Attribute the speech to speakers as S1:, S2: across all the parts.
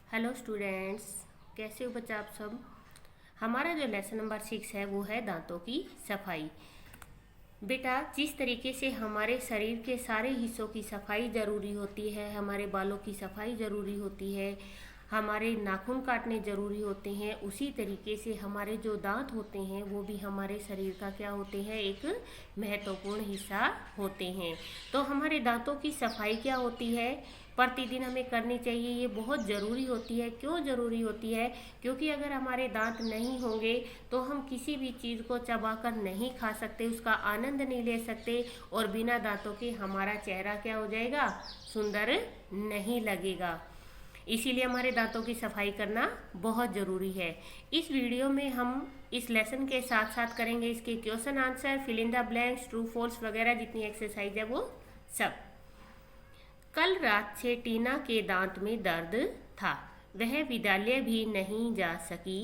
S1: Hello students, कैसे हो बच्चा आप सब। हमारा जो लेसन नंबर 6 है वो है दांतों की सफाई। बेटा, जिस तरीके से हमारे शरीर के सारे हिस्सों की सफाई ज़रूरी होती है, हमारे बालों की सफाई ज़रूरी होती है, हमारे नाखून काटने ज़रूरी होते हैं, उसी तरीके से हमारे जो दांत होते हैं वो भी हमारे शरीर का क्या होते हैं, एक महत्वपूर्ण हिस्सा होते हैं। तो हमारे दांतों की सफाई क्या होती है, प्रतिदिन हमें करनी चाहिए। ये बहुत ज़रूरी होती है। क्यों ज़रूरी होती है? क्योंकि अगर हमारे दांत नहीं होंगे तो हम किसी भी चीज़ को चबाकर नहीं खा सकते, उसका आनंद नहीं ले सकते, और बिना दांतों के हमारा चेहरा क्या हो जाएगा, सुंदर नहीं लगेगा। इसीलिए हमारे दांतों की सफाई करना बहुत ज़रूरी है। इस वीडियो में हम इस लेसन के साथ साथ करेंगे इसके question answer, fill in the blanks, true false वगैरह जितनी एक्सरसाइज है वो सब। कल रात से टीना के दांत में दर्द था। वह विद्यालय भी नहीं जा सकी।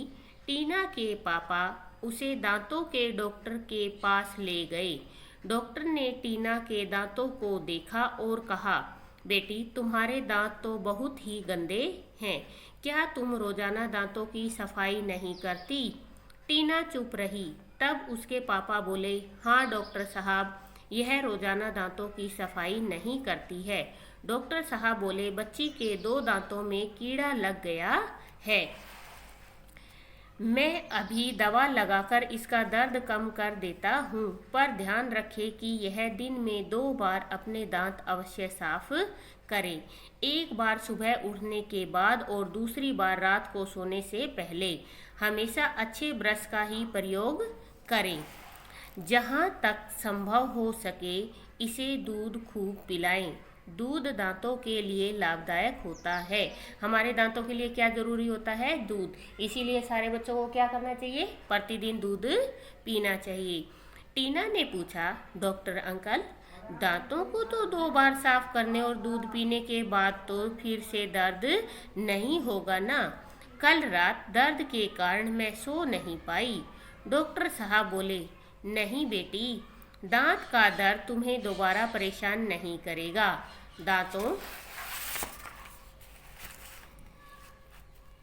S1: टीना के पापा उसे दांतों के डॉक्टर के पास ले गए। डॉक्टर ने टीना के दांतों को देखा और कहा, बेटी, तुम्हारे दांत तो बहुत ही गंदे हैं। क्या तुम रोजाना दांतों की सफाई नहीं करती? टीना चुप रही। तब उसके पापा बोले, हाँ डॉक्टर साहब, यह रोजाना दांतों की सफाई नहीं करती है। डॉक्टर साहब बोले, बच्ची के 2 दांतों में कीड़ा लग गया है। मैं अभी दवा लगाकर इसका दर्द कम कर देता हूँ, पर ध्यान रखें कि यह दिन में 2 बार अपने दांत अवश्य साफ करें। एक बार सुबह उठने के बाद और दूसरी बार रात को सोने से पहले। हमेशा अच्छे ब्रश का ही प्रयोग करें। जहाँ तक संभव हो सके इसे दूध खूब पिलाएं। दूध दांतों के लिए लाभदायक होता है। हमारे दांतों के लिए क्या जरूरी होता है, दूध। इसीलिए सारे बच्चों को क्या करना चाहिए, प्रतिदिन दूध पीना चाहिए। टीना ने पूछा, डॉक्टर अंकल, दांतों को तो 2 बार साफ करने और दूध पीने के बाद तो फिर से दर्द नहीं होगा ना? कल रात दर्द के कारण मैं सो नहीं पाई। डॉक्टर साहब बोले, नहीं बेटी, दांत का दर्द तुम्हें दोबारा परेशान नहीं करेगा। दांतों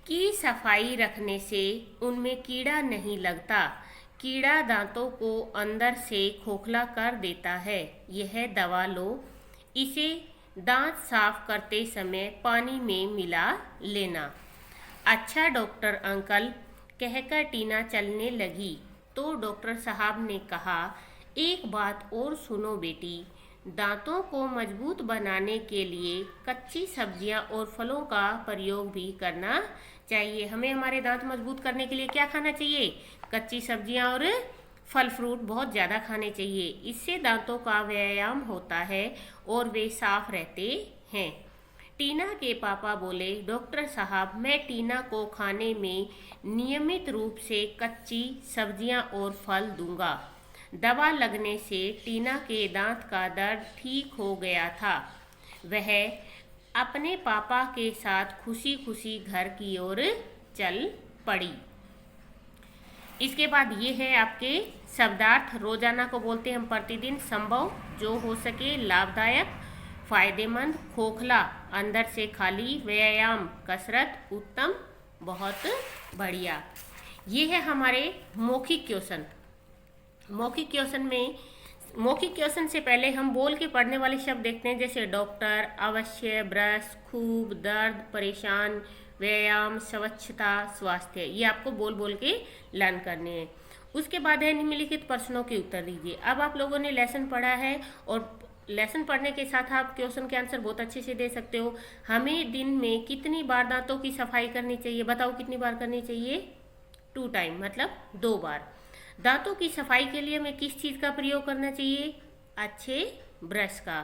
S1: की सफाई रखने से उनमें कीड़ा नहीं लगता। कीड़ा दांतों को अंदर से खोखला कर देता है। यह दवा लो। इसे दांत साफ करते समय पानी में मिला लेना। अच्छा डॉक्टर अंकल, कहकर टीना चलने लगी। तो डॉक्टर साहब ने कहा, एक बात और सुनो बेटी, दांतों को मजबूत बनाने के लिए कच्ची सब्जियां और फलों का प्रयोग भी करना चाहिए। हमें हमारे दांत मजबूत करने के लिए क्या खाना चाहिए, कच्ची सब्जियां और फल फ्रूट बहुत ज़्यादा खाने चाहिए। इससे दांतों का व्यायाम होता है और वे साफ रहते हैं। टीना के पापा बोले, डॉक्टर साहब, मैं टीना को खाने में नियमित रूप से कच्ची सब्जियां और फल दूंगा। दवा लगने से टीना के दांत का दर्द ठीक हो गया था। वह अपने पापा के साथ खुशी खुशी घर की ओर चल पड़ी। इसके बाद ये है आपके शब्दार्थ। रोजाना को बोलते हैं हम प्रतिदिन, संभव, जो हो सके, लाभदायक, फायदेमंद, खोखला, अंदर से खाली, व्यायाम, कसरत, उत्तम, बहुत बढ़िया। ये है हमारे मौखिक क्वेश्चन। मौखिक क्वेश्चन से पहले हम बोल के पढ़ने वाले शब्द देखते हैं, जैसे डॉक्टर, अवश्य, ब्रश, खूब, दर्द, परेशान, व्यायाम, स्वच्छता, स्वास्थ्य। ये आपको बोल बोल के लर्न करने हैं। उसके बाद है निम्नलिखित प्रश्नों के उत्तर दीजिए। अब आप लोगों ने लेसन पढ़ा है और लेसन पढ़ने के साथ आप क्वेश्चन के आंसर बहुत अच्छे से दे सकते हो। हमें दिन में कितनी बार दांतों की सफाई करनी चाहिए, बताओ कितनी बार करनी चाहिए? 2 टाइम, मतलब 2 बार। दांतों की सफाई के लिए हमें किस चीज़ का प्रयोग करना चाहिए? अच्छे ब्रश का।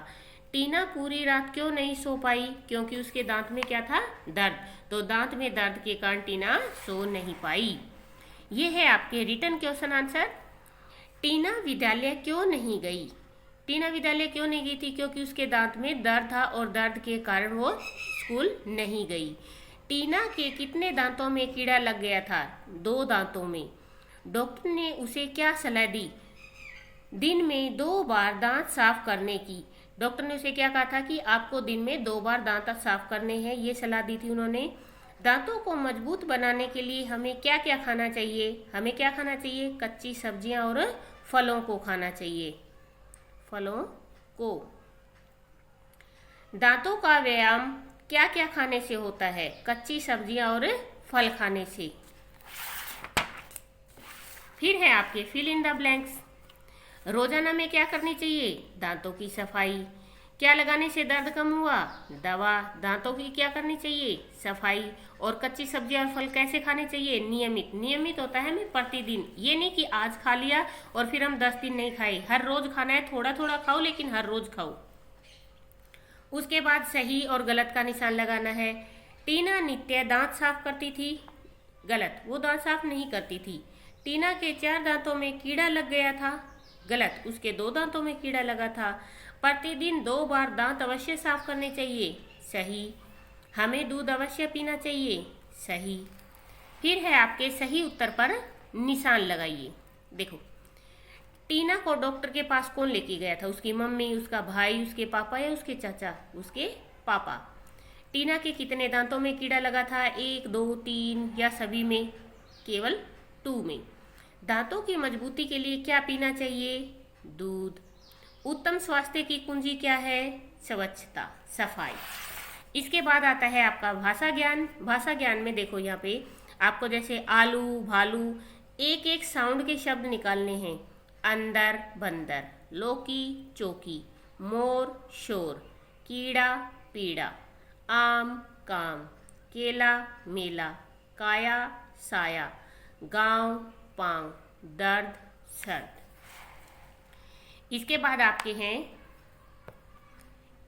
S1: टीना पूरी रात क्यों नहीं सो पाई? क्योंकि उसके दांत में क्या था? दर्द। तो दांत में दर्द के कारण टीना सो नहीं पाई। ये है आपके रिटन क्वेश्चन आंसर। टीना विद्यालय क्यों नहीं गई? टीना विद्यालय क्यों नहीं गई थी? क्योंकि उसके दांत में दर्द था और दर्द के कारण वो स्कूल नहीं गई। टीना के कितने दांतों में कीड़ा लग गया था? 2 दांतों में। डॉक्टर ने उसे क्या सलाह दी? दिन में 2 बार दांत साफ करने की। डॉक्टर ने उसे क्या कहा था कि आपको दिन में 2 बार दांत साफ करने हैं, ये सलाह दी थी उन्होंने। दांतों को मजबूत बनाने के लिए हमें क्या क्या खाना चाहिए? हमें क्या खाना चाहिए? कच्ची सब्जियां और फलों को खाना चाहिए। फलों को। दांतों का व्यायाम क्या क्या खाने से होता है? कच्ची सब्जियां और फल खाने से। फिर है आपके फिल इन द ब्लैंक्स। रोजाना में क्या करनी चाहिए? दांतों की सफाई। क्या लगाने से दर्द कम हुआ? दवा। दांतों की क्या करनी चाहिए? सफाई। और कच्ची सब्जी और फल कैसे खाने चाहिए? नियमित। नियमित होता है हमें प्रतिदिन, ये नहीं कि आज खा लिया और फिर हम 10 दिन नहीं खाए। हर रोज खाना है, थोड़ा थोड़ा खाओ लेकिन हर रोज खाओ। उसके बाद सही और गलत का निशान लगाना है। टीना नित्य दांत साफ करती थी। गलत, वो दांत साफ नहीं करती थी। टीना के 4 दांतों में कीड़ा लग गया था। गलत, उसके 2 दांतों में कीड़ा लगा था। प्रतिदिन 2 बार दांत अवश्य साफ करने चाहिए। सही। हमें दूध अवश्य पीना चाहिए। सही। फिर है आपके सही उत्तर पर निशान लगाइए। देखो, टीना को डॉक्टर के पास कौन लेके गया था? उसकी मम्मी, उसका भाई, उसके पापा या उसके चाचा? उसके पापा। टीना के कितने दांतों में कीड़ा लगा था? 1, 2, 3 या सभी में? केवल 2 में। दांतों की मजबूती के लिए क्या पीना चाहिए? दूध। उत्तम स्वास्थ्य की कुंजी क्या है? स्वच्छता, सफाई। इसके बाद आता है आपका भाषा ज्ञान। भाषा ज्ञान में देखो, यहाँ पे आपको जैसे आलू, भालू, एक एक साउंड के शब्द निकालने हैं। अंदर, बंदर। लौकी, चौकी। मोर, शोर। कीड़ा, पीड़ा। आम, काम। केला, मेला। काया, साया। गांव, पांव। दर्द, सर्द। इसके बाद आपके हैं,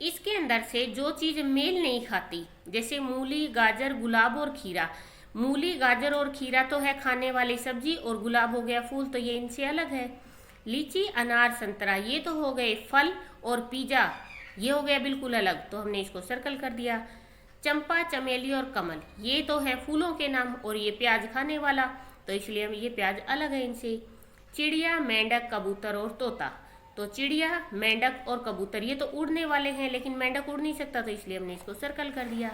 S1: इसके अंदर से जो चीज मेल नहीं खाती, जैसे मूली, गाजर, गुलाब और खीरा। मूली, गाजर और खीरा तो है खाने वाली सब्जी, और गुलाब हो गया फूल, तो ये इनसे अलग है। लीची, अनार, संतरा, ये तो हो गए फल, और पिज्जा ये हो गया बिल्कुल अलग, तो हमने इसको सर्कल कर दिया। चंपा, चमेली और कमल, ये तो है फूलों के नाम, और ये प्याज खाने वाला, तो इसलिए हम ये प्याज अलग है इनसे। चिड़िया, मेंढक, कबूतर और तोता, तो चिड़िया, मेंढक और कबूतर ये तो उड़ने वाले हैं, लेकिन मेंढक उड़ नहीं सकता, तो इसलिए हमने इसको सर्कल कर दिया।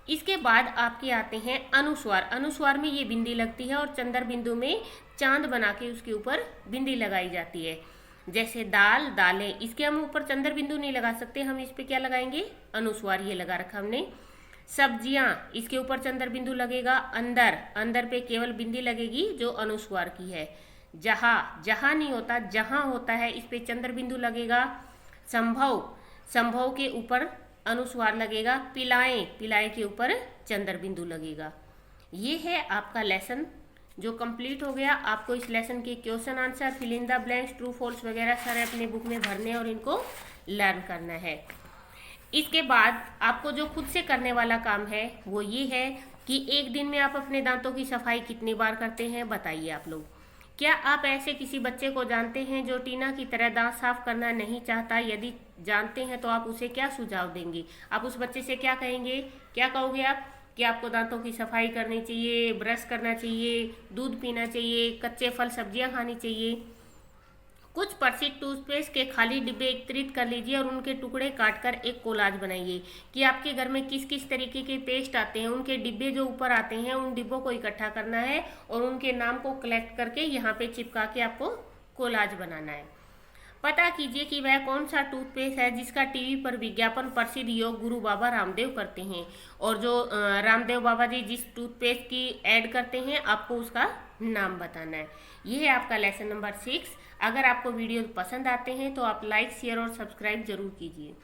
S1: इसके बाद आपके आते हैं अनुस्वार। अनुस्वार में ये बिंदी लगती है, और चंद्र बिंदु में चांद बना के उसके ऊपर बिंदी लगाई जाती है। जैसे दाल, दालें, इसके हम ऊपर चंद्र बिंदु नहीं लगा सकते, हम इस पे क्या लगाएंगे? अनुस्वार, ये लगा रखा हमने। सब्जियां, इसके ऊपर चंद्र बिंदु लगेगा। अंदर, अंदर पे केवल बिंदी लगेगी जो अनुस्वार की है। जहाँ, जहाँ नहीं होता, जहाँ होता है, इस पे चंद्र बिंदु लगेगा। संभव, संभव के ऊपर अनुस्वार लगेगा। पिलाएं, पिलाएं के ऊपर चंद्र बिंदु लगेगा। ये है आपका लेसन जो कंप्लीट हो गया। आपको इस लेसन के question answer, fill in the blanks, true false वगैरह सारे अपने बुक में भरने और इनको लर्न करना है। इसके बाद आपको जो खुद से करने वाला काम है वो ये है कि एक दिन में आप अपने दांतों की सफाई कितनी बार करते हैं, बताइए आप लोग। क्या आप ऐसे किसी बच्चे को जानते हैं जो टीना की तरह दांत साफ करना नहीं चाहता? यदि जानते हैं तो आप उसे क्या सुझाव देंगे? आप उस बच्चे से क्या कहेंगे? क्या कहोगे आप कि आपको दांतों की सफाई करनी चाहिए, ब्रश करना चाहिए, दूध पीना चाहिए, कच्चे फल सब्जियां खानी चाहिए। कुछ प्रसिद्ध टूथपेस्ट के खाली डिब्बे एकत्रित कर लीजिए और उनके टुकड़े काटकर एक कोलाज बनाइए कि आपके घर में किस किस तरीके के पेस्ट आते हैं, उनके डिब्बे जो ऊपर आते हैं उन डिब्बों को इकट्ठा करना है और उनके नाम को कलेक्ट करके यहाँ पे चिपका के आपको कोलाज बनाना है। पता कीजिए कि वह कौन सा टूथपेस्ट है जिसका टीवी पर विज्ञापन प्रसिद्ध योग गुरु बाबा रामदेव करते हैं, और जो रामदेव बाबा जी जिस टूथपेस्ट की ऐड करते हैं आपको उसका नाम बताना है। यह है आपका लेसन नंबर 6। अगर आपको वीडियो पसंद आते हैं तो आप लाइक, शेयर और सब्सक्राइब जरूर कीजिए।